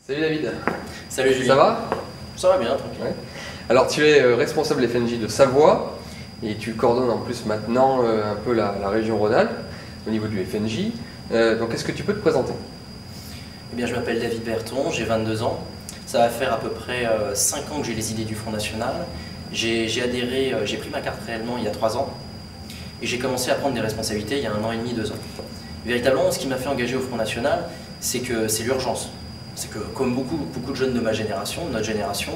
Salut David. Salut Julien. Ça va? Ça va bien, tranquille. Ouais. Alors tu es responsable FNJ de Savoie et tu coordonnes en plus maintenant un peu la région Rhône-Alpes au niveau du FNJ. Donc est-ce que tu peux te présenter? Eh bien, je m'appelle David Berton, j'ai 22 ans. Ça va faire à peu près 5 ans que j'ai les idées du Front National. J'ai pris ma carte réellement il y a 3 ans et j'ai commencé à prendre des responsabilités il y a 1 an et demi, 2 ans. Véritablement, ce qui m'a fait engager au Front National, c'est que c'est l'urgence. C'est que comme beaucoup de jeunes de ma génération, de notre génération,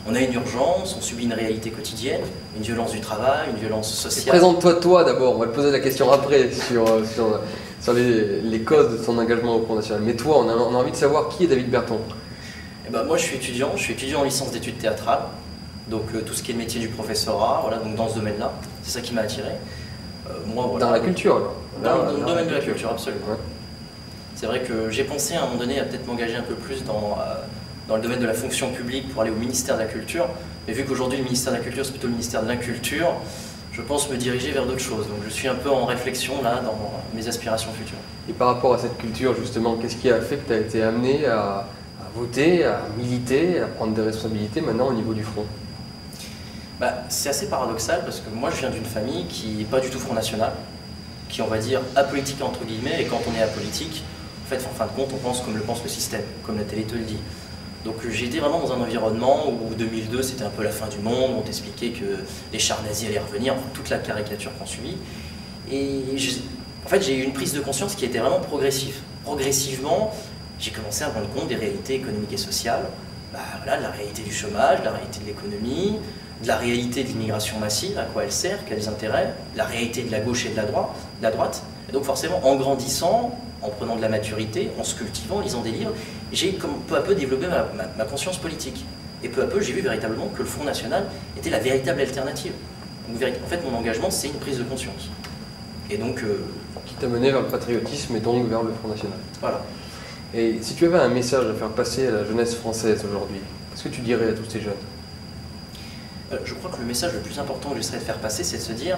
on a une urgence, on subit une réalité quotidienne, une violence du travail, une violence sociale. Présente-toi toi d'abord, on va te poser la question après sur les causes de ton engagement au Front National. Mais toi, on a envie de savoir qui est David Berton. Eh ben, moi je suis étudiant en licence d'études théâtrales, donc tout ce qui est le métier du professorat, voilà, donc dans ce domaine-là, c'est ça qui m'a attiré. Moi, voilà, dans la culture alors. Dans le domaine de la culture, absolument. Ouais. C'est vrai que j'ai pensé à un moment donné à peut-être m'engager un peu plus dans le domaine de la fonction publique pour aller au ministère de la Culture. Mais vu qu'aujourd'hui le ministère de la Culture c'est plutôt le ministère de l'Inculture, je pense me diriger vers d'autres choses. Donc je suis un peu en réflexion là dans mes aspirations futures. Et par rapport à cette culture justement, qu'est-ce qui a fait que tu as été amené à voter, à militer, à prendre des responsabilités maintenant au niveau du Front? C'est assez paradoxal parce que moi je viens d'une famille qui n'est pas du tout Front National, qui on va dire apolitique entre guillemets, et quand on est apolitique, en fin de compte on pense comme le pense le système, comme la télé te le dit. Donc j'ai été vraiment dans un environnement où 2002 c'était un peu la fin du monde, on t'expliquait que les chars nazis allaient revenir, toute la caricature qu'on subit. Et j'ai eu une prise de conscience qui était vraiment progressive. Progressivement, j'ai commencé à me rendre compte des réalités économiques et sociales, voilà, de la réalité du chômage, de la réalité de l'économie, de la réalité de l'immigration massive, à quoi elle sert, quels intérêts, de la réalité de la gauche et de la droite. Et donc forcément, en grandissant, en prenant de la maturité, en se cultivant, en lisant des livres, j'ai peu à peu développé ma conscience politique. Et peu à peu, j'ai vu véritablement que le Front National était la véritable alternative. Donc, en fait, mon engagement, c'est une prise de conscience. Et donc... qui t'a mené vers le patriotisme et donc vers le Front National. Voilà. Et si tu avais un message à faire passer à la jeunesse française aujourd'hui, qu'est-ce que tu dirais à tous ces jeunes? Je crois que le message le plus important que j'essaierais de faire passer, c'est de se dire: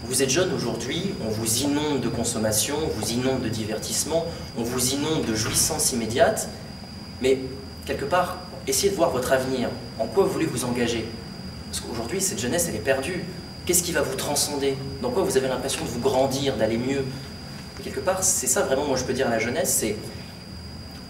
vous êtes jeunes aujourd'hui, on vous inonde de consommation, on vous inonde de divertissement, on vous inonde de jouissances immédiates, mais quelque part, essayez de voir votre avenir. En quoi vous voulez vous engager? Parce qu'aujourd'hui, cette jeunesse, elle est perdue. Qu'est-ce qui va vous transcender? Dans quoi vous avez l'impression de vous grandir, d'aller mieux? Et quelque part, c'est ça vraiment, moi je peux dire à la jeunesse, c'est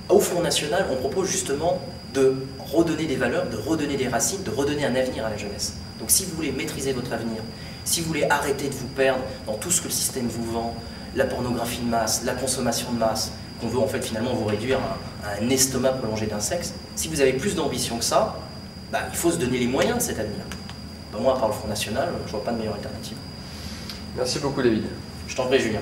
au Front National, on propose justement de redonner des valeurs, de redonner des racines, de redonner un avenir à la jeunesse. Donc si vous voulez maîtriser votre avenir, si vous voulez arrêter de vous perdre dans tout ce que le système vous vend, la pornographie de masse, la consommation de masse, qu'on veut en fait finalement vous réduire à un estomac prolongé d'un sexe, si vous avez plus d'ambition que ça, il faut se donner les moyens de cet avenir. Moi, à part le Front National, je ne vois pas de meilleure alternative. Merci beaucoup David. Je t'en prie Julien.